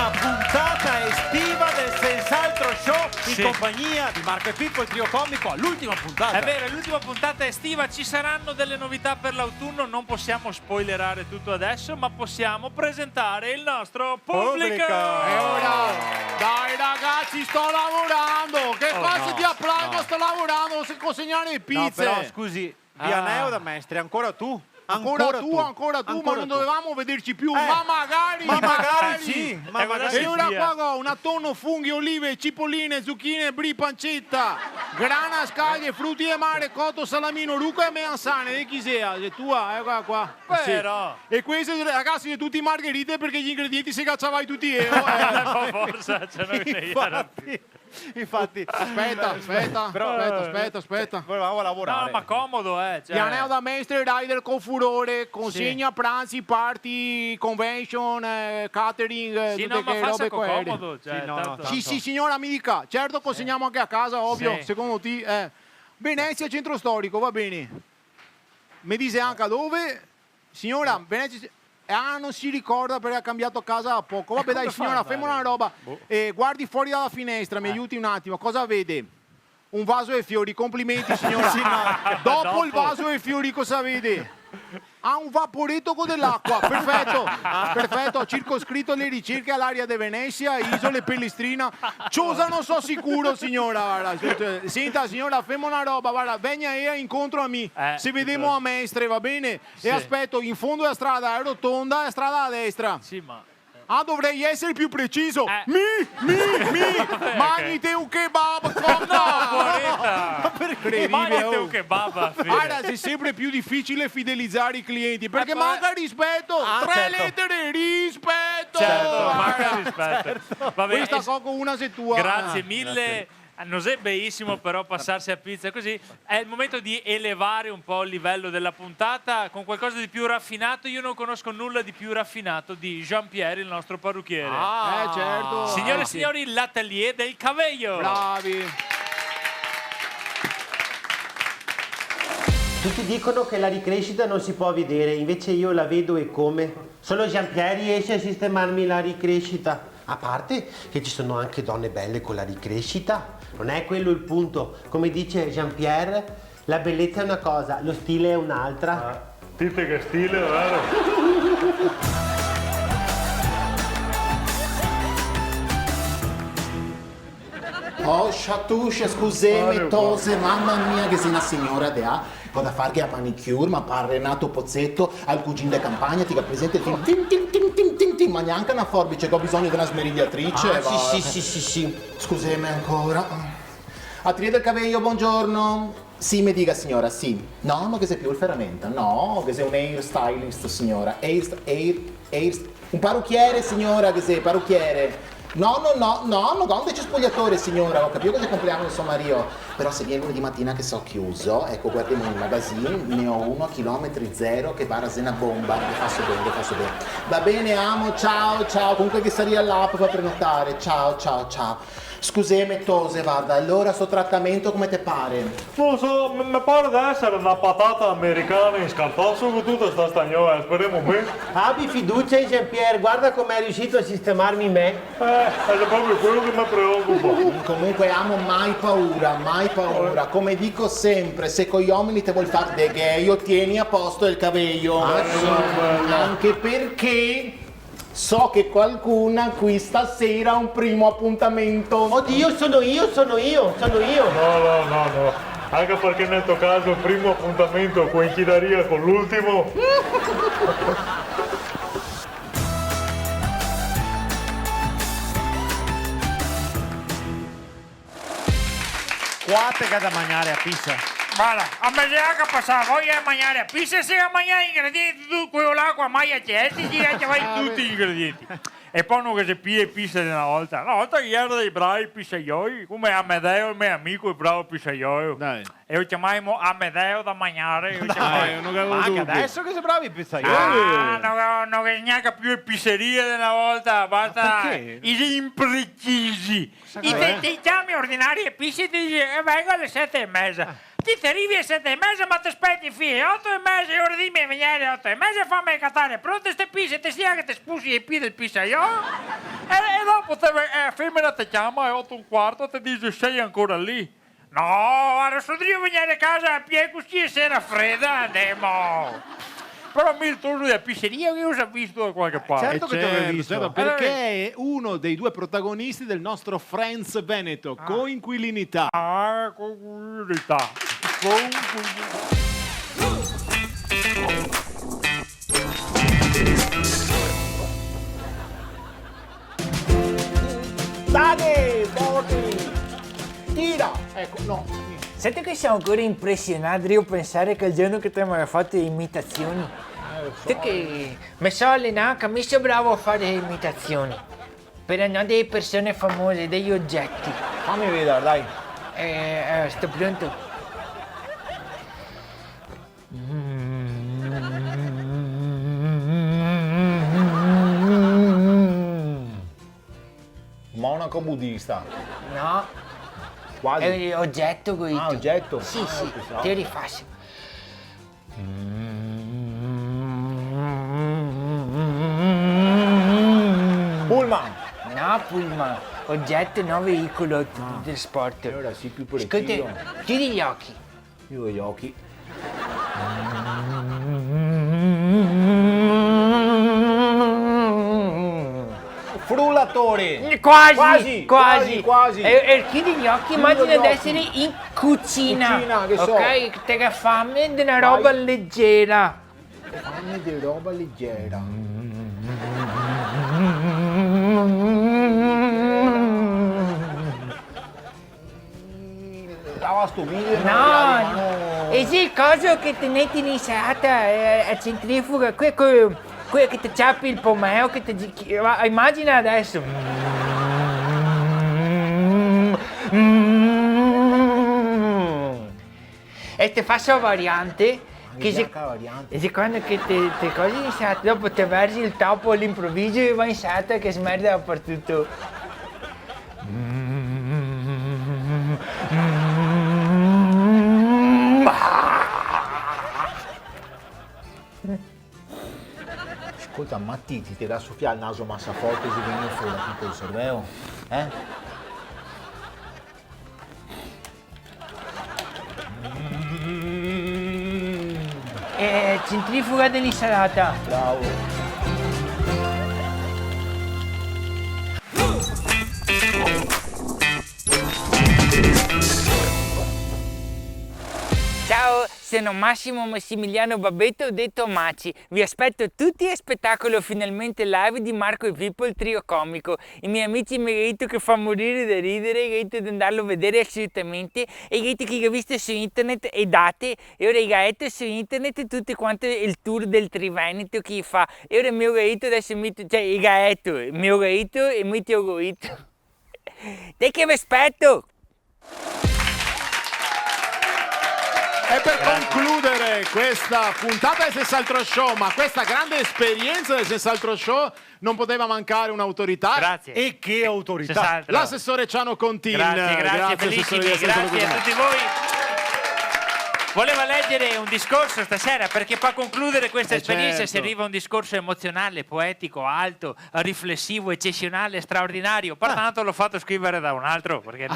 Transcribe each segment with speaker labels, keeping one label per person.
Speaker 1: l'ultima puntata estiva del Senz'altro Show in compagnia di Marco e Pippo, il trio comico, all'ultima puntata.
Speaker 2: È vero, è l'ultima puntata estiva, ci saranno delle novità per l'autunno, non possiamo spoilerare tutto adesso, ma possiamo presentare il nostro pubblico.
Speaker 3: E ora, dai ragazzi, sto lavorando, che faccio di applauso, sto lavorando, se consegnare le pizze.
Speaker 1: No, però scusi, Vianeo da Mestre, ancora tu?
Speaker 3: Ancora tu, ma non dovevamo vederci più. Ma magari,
Speaker 1: sì.
Speaker 3: E ora qua ho una tonno, funghi, olive, cipolline, zucchine, brie, pancetta, grana, scaglie, frutti di mare, cotto, salamino, rucola e melanzane. E chi sia? È tua, qua.
Speaker 2: Però.
Speaker 3: Sì. E queste ragazzi sono tutti margherite perché gli ingredienti si cacciavai tutti io.
Speaker 2: Forza, ce ne
Speaker 1: Infatti,
Speaker 3: aspetta.
Speaker 1: volevamo lavorare.
Speaker 2: No, ma comodo,
Speaker 3: Vianeo da Mestre, rider con furore, consegna pranzi, party, convention, catering,
Speaker 2: Sì,
Speaker 3: tutte
Speaker 2: no, ma
Speaker 3: che
Speaker 2: fa
Speaker 3: robe
Speaker 2: sacco
Speaker 3: quelle.
Speaker 2: comodo. Cioè, tanto.
Speaker 3: Sì, signora, mi dica. Certo, consegniamo anche a casa, ovvio,
Speaker 2: Sì.
Speaker 3: secondo te. Venezia, centro storico, va bene. Mi dice anche dove? Signora, Venezia... non si ricorda perché ha cambiato casa da poco. Vabbè, dai, signora, fammi una roba. Guardi fuori dalla finestra, mi aiuti un attimo. Cosa vede? Un vaso e fiori, complimenti, signora. Dopo il vaso e fiori, cosa vede? Ha un vaporetto con dell'acqua, perfetto, ho circoscritto le ricerche all'area di Venezia, isole Pellestrina, Ciosa non so sicuro, signora, guarda. Senta, signora, fammi una roba, guarda, venga incontro a me, se vediamo a Mestre, va bene?
Speaker 2: Sì.
Speaker 3: E aspetto, in fondo alla strada è rotonda, è strada a destra.
Speaker 2: Sì, ma...
Speaker 3: dovrei essere più preciso. Magnite un kebab con
Speaker 2: Magnate un kebab.
Speaker 3: Guarda, è sempre più difficile fidelizzare i clienti perché manca rispetto. 3
Speaker 1: certo.
Speaker 3: lettere, rispetto.
Speaker 2: Certo, manca rispetto.
Speaker 3: Certo.
Speaker 2: Vabbè,
Speaker 3: Questa coco una se tua.
Speaker 2: Grazie mille. Non è benissimo però passarsi a pizza così. È il momento di elevare un po' il livello della puntata con qualcosa di più raffinato. Io non conosco nulla di più raffinato di Jean-Pierre, il nostro parrucchiere.
Speaker 3: Certo.
Speaker 2: Signore e signori, l'atelier del cabello.
Speaker 3: Bravi.
Speaker 4: Tutti dicono che la ricrescita non si può vedere, invece io la vedo e come. Solo Jean-Pierre riesce a sistemarmi la ricrescita. A parte che ci sono anche donne belle con la ricrescita. Non è quello il punto. Come dice Jean-Pierre, la bellezza è una cosa, lo stile è un'altra.
Speaker 5: Dite che stile, vero?
Speaker 6: Oh, Chatouche, scusami, tose, mamma mia che sei una signora de ha. Ho da fare che a manicure, ma pare Renato Pozzetto al cugino de campagna, ti presente il film tin, ma neanche una forbice che ho bisogno di una smerigliatrice.
Speaker 4: Sì.
Speaker 6: Scusami ancora. Atelier del cabello, buongiorno. Sì, mi dica signora, sì. No, non che sei più il ferramenta, no, che sei un hairstylist, signora. Un parrucchiere, signora, che sei parrucchiere. No, non c'è spogliatore, signora, ho capito che è compleanno del suo marito, però se viene lunedì mattina che so chiuso, ecco, guardiamo il magazzino, ne ho uno a chilometri zero che va a rasena bomba, le faccio bene. Va bene, amo, ciao, comunque che saria all'app per prenotare, ciao. Scusami, Tose, guarda, allora sto trattamento come te pare?
Speaker 5: Non so, mi pare di essere una patata americana in scaltosso con tutta sta stagnola, speriamo bene.
Speaker 4: Abbi fiducia in Jean-Pierre, guarda come è riuscito a sistemarmi me.
Speaker 5: È proprio quello che mi preoccupa.
Speaker 6: Comunque amo mai paura, come dico sempre, se con gli uomini te vuoi fare de gay, io tieni a posto il cabello. Anche perché so che qualcuna qui stasera ha un primo appuntamento.
Speaker 4: Oddio, sono io.
Speaker 5: No. Anche perché nel tuo caso il primo appuntamento coincideria con l'ultimo.
Speaker 1: Quante che da mangiare a pizza?
Speaker 7: Guarda, a me che passava voglia di mangiare a pizza, se a mangiare ingredienti, tu quello là qua mai certi, ci vai tutti gli ingredienti. E poi non che si pia pizza di una volta che erano dei bravi pizzaioli, come Amedeo, il mio amico, il bravo pizzaiolo. E lo chiamavamo Amedeo da mangiare.
Speaker 1: Ma anche adesso che sei bravi i pizzaioli?
Speaker 7: Non che neanche più le pizzerie di una volta, basta i imprecisi. Ti chiami ordinarie pizze e ti dici vengo alle 7:30. Ti arrivi alle 7:30 ma ti aspetti fino alle 8:30, ora dimmi di venire alle 8:30 e fammi cattare pronte ste pizze, ti stia che ti spusi i piedi del pizzaiolo. E dopo femmina ti chiama alle 8:15 e ti dice sei ancora lì. No, adesso devo venire a casa a piedi così e sera fredda, andiamo. Però mi torno da pizzeria che io ho visto da qualche parte.
Speaker 3: Certo che ti avevo visto, perché è uno dei due protagonisti del nostro Friends Veneto, Coinquilinità.
Speaker 7: Coinquilinità.
Speaker 6: Dai, forti! Tira! Ecco, no.
Speaker 8: Senti che siamo ancora impressionati io pensare che il giorno che ti hai fatto le imitazioni. Te che mi so allenare, mi sono bravo a fare le imitazioni. Però non delle persone famose, degli oggetti.
Speaker 6: Fammi vedere, dai.
Speaker 8: Sto pronto?
Speaker 6: Monaco buddista.
Speaker 8: No.
Speaker 6: Quasi.
Speaker 8: È oggetto questo.
Speaker 6: Ah, oggetto?
Speaker 8: Sì,
Speaker 6: Ah,
Speaker 8: sì,
Speaker 6: pensavo.
Speaker 8: te li faccio.
Speaker 6: Pullman.
Speaker 8: No, Pullman. Oggetto, no veicolo del sport.
Speaker 6: Allora sì, più preciso.
Speaker 8: Ascolta, chiudi gli occhi.
Speaker 6: Io gli occhi. Frullatore.
Speaker 8: Quasi. E chiudi gli occhi, immagina
Speaker 6: gli
Speaker 8: di
Speaker 6: occhi.
Speaker 8: essere in cucina.
Speaker 6: Cucina, che so.
Speaker 8: Ok, te che fame di una roba leggera.
Speaker 6: Fame di roba leggera. Lavastoviglie.
Speaker 8: No, e sì, cosa che tenete iniziata a centrifuga, quello che ti ciappi il pomeo, che ti... Immagina adesso. E ti faccio la variante. Che
Speaker 6: variante.
Speaker 8: e secondo che te cose iniziate, dopo ti versi il topo all'improvviso e va in sata che smerda dappertutto.
Speaker 6: Ascolta, Matti, ti dà soffiare il naso massa forte se viene fuori tutto il cervello?
Speaker 8: Centrifuga dell'insalata.
Speaker 6: Bravo.
Speaker 8: Ciao, sono Massimo Massimiliano Babetto, detto Maci. Vi aspetto tutti a spettacolo finalmente live di Marco e Pippo, il trio comico. I miei amici mi hanno detto che fa morire da ridere, mi hanno detto di andarlo a vedere assolutamente, e mi hanno detto che ho visto su internet e date, e ora ho detto su internet tutti quanti il tour del Triveneto che fa. E ora mi ho detto, adesso mi ho detto e mi ho detto. Te che vi aspetto!
Speaker 3: E per concludere questa puntata del Sens'Altro Show, ma questa grande esperienza del Sens'Altro Show, non poteva mancare un'autorità.
Speaker 2: Grazie.
Speaker 1: E che autorità!
Speaker 2: Senz'altro.
Speaker 3: L'assessore Ciano Contin.
Speaker 2: Grazie, bellissimi, grazie a tutti voi. Voleva leggere un discorso stasera perché per concludere questa esperienza
Speaker 3: certo.
Speaker 2: serviva un discorso emozionale, poetico, alto, riflessivo, eccezionale, straordinario. Pertanto l'ho fatto scrivere da un altro. Perché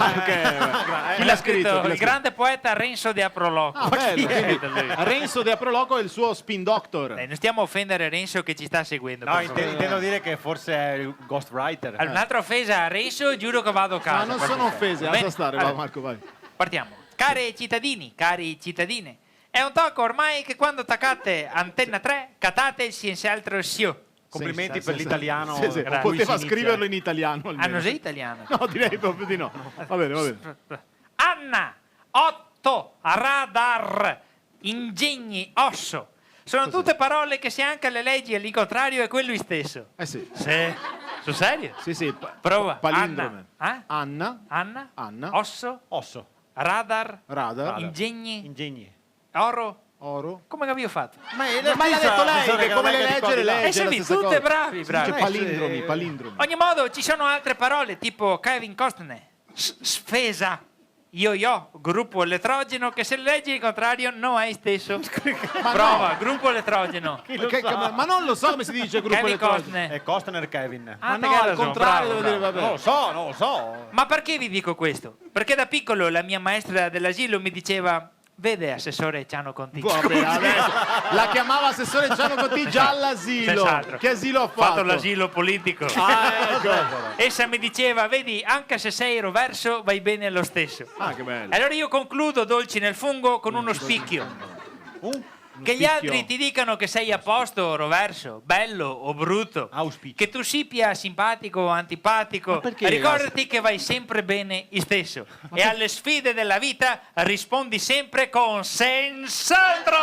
Speaker 3: Chi l'ha scritto?
Speaker 2: Il grande poeta Renzo de Aproloco.
Speaker 3: Bello,
Speaker 2: Chi è?
Speaker 3: quindi Renzo De Aproloco è il suo spin doctor.
Speaker 2: Non stiamo a offendere Renzo che ci sta seguendo.
Speaker 1: No, intendo dire che forse è il ghostwriter.
Speaker 2: Un'altra offesa a Renzo, giuro che vado a casa.
Speaker 3: Ma non sono offese,
Speaker 2: Bene,
Speaker 3: lascia stare,
Speaker 2: allora,
Speaker 3: va Marco, vai.
Speaker 2: Partiamo. Cari cittadini, cari cittadine, è un tocco ormai che quando attaccate Antenna 3 catate il Sens'Altro Show.
Speaker 1: Complimenti per l'italiano.
Speaker 3: Sì, sì.
Speaker 1: con cui
Speaker 3: Poteva
Speaker 1: si
Speaker 3: scriverlo
Speaker 1: inizia.
Speaker 3: in italiano. almeno.
Speaker 2: Hanno già italiano.
Speaker 3: No, direi proprio di no. Va bene, va bene.
Speaker 2: Anna, 8, radar, ingegni, osso. Sono tutte parole che se anche le leggi all'incontrario è quello stesso.
Speaker 3: Sì.
Speaker 2: Sì. Sul serio?
Speaker 3: Sì, sì.
Speaker 2: Prova.
Speaker 3: Palindrome.
Speaker 2: Anna.
Speaker 3: Anna.
Speaker 2: Anna. Osso.
Speaker 1: Osso.
Speaker 2: Radar.
Speaker 3: Radar.
Speaker 2: Ingegni.
Speaker 1: Ingegni.
Speaker 2: Oro.
Speaker 3: Oro.
Speaker 2: Come che avevo fatto?
Speaker 3: Ma l'ha detto lei, che come le legge, le
Speaker 2: E
Speaker 3: legge.
Speaker 2: siete tutte bravi,
Speaker 3: Si
Speaker 2: bravi.
Speaker 3: dice palindromi, palindromi.
Speaker 2: Ogni modo ci sono altre parole tipo Kevin Costner, sfesa,
Speaker 7: Io, gruppo elettrogeno, che se leggi il contrario non è stesso. Prova, gruppo elettrogeno.
Speaker 3: Ma non lo so come si dice gruppo
Speaker 7: Kevin
Speaker 3: elettrogeno.
Speaker 7: Costner.
Speaker 1: È Costner Kevin.
Speaker 7: Ah,
Speaker 3: Ma
Speaker 7: te che
Speaker 3: no,
Speaker 7: hai
Speaker 3: al
Speaker 7: ragione,
Speaker 3: contrario
Speaker 7: bravo,
Speaker 3: devo dire,
Speaker 7: bravo.
Speaker 3: vabbè.
Speaker 1: Non lo so.
Speaker 7: Ma perché vi dico questo? Perché da piccolo la mia maestra dell'asilo mi diceva: vede, assessore Ciano Conti.
Speaker 3: Vabbè, adesso la chiamava assessore Gianno Conti già all'asilo.
Speaker 7: Senz'altro.
Speaker 3: Che asilo ha
Speaker 7: Ho
Speaker 3: fatto?
Speaker 7: fatto l'asilo politico.
Speaker 3: Ah, ecco.
Speaker 7: Essa mi diceva: vedi, anche se sei roverso vai bene lo stesso.
Speaker 3: Ah, che bello.
Speaker 7: Allora io concludo, dolci nel fungo, con uno spicchio. Che gli altri ti dicano che sei a posto, roverso, bello o brutto.
Speaker 1: Auspicio.
Speaker 7: Che tu sia simpatico o antipatico.
Speaker 3: perché,
Speaker 7: Ricordati che vai sempre bene lo stesso. E alle sfide della vita rispondi sempre con senz'altro.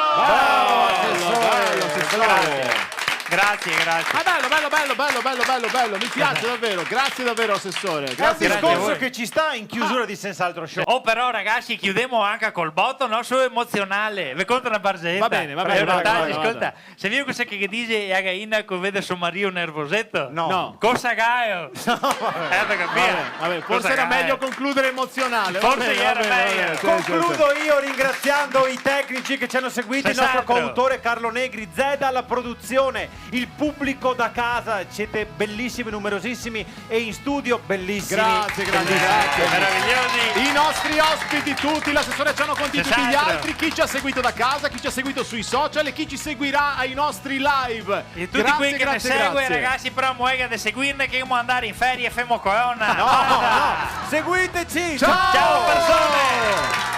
Speaker 7: Grazie.
Speaker 3: Ah, bello, mi piace davvero, grazie davvero assessore.
Speaker 1: È un
Speaker 3: Grazie.
Speaker 7: Grazie a
Speaker 1: discorso
Speaker 7: voi.
Speaker 1: che ci sta in chiusura di Senz'altro Show.
Speaker 7: Oh, però ragazzi, chiudiamo anche col botto, no? Su emozionale. Vi conto una barzelletta.
Speaker 3: Va bene,
Speaker 7: Perché in realtà,
Speaker 3: vada.
Speaker 7: ascolta, se viene cosa che dice a Gaina che vede suo marito nervosetto.
Speaker 1: No.
Speaker 7: Cosa gaio?
Speaker 3: Vabbè, forse era meglio concludere emozionale.
Speaker 7: Forse era meglio.
Speaker 1: Concludo io ringraziando i tecnici che ci hanno seguito, il nostro
Speaker 7: Senz'altro.
Speaker 1: coautore Carlo Negri, Zeda alla produzione, il pubblico da casa, siete bellissimi, numerosissimi, e in studio bellissimi.
Speaker 3: Grazie.
Speaker 7: Meravigliosi.
Speaker 3: I nostri ospiti tutti, l'assessore Ciano Conti, tutti gli
Speaker 7: Senz'altro.
Speaker 3: altri, chi ci ha seguito da casa, chi ci ha seguito sui social e chi ci seguirà ai nostri live.
Speaker 7: E tutti quelli che ne segue, ragazzi, però muoia di seguirne che io andare in ferie e femo corona.
Speaker 1: No, seguiteci!
Speaker 3: Ciao
Speaker 7: Ciao persone!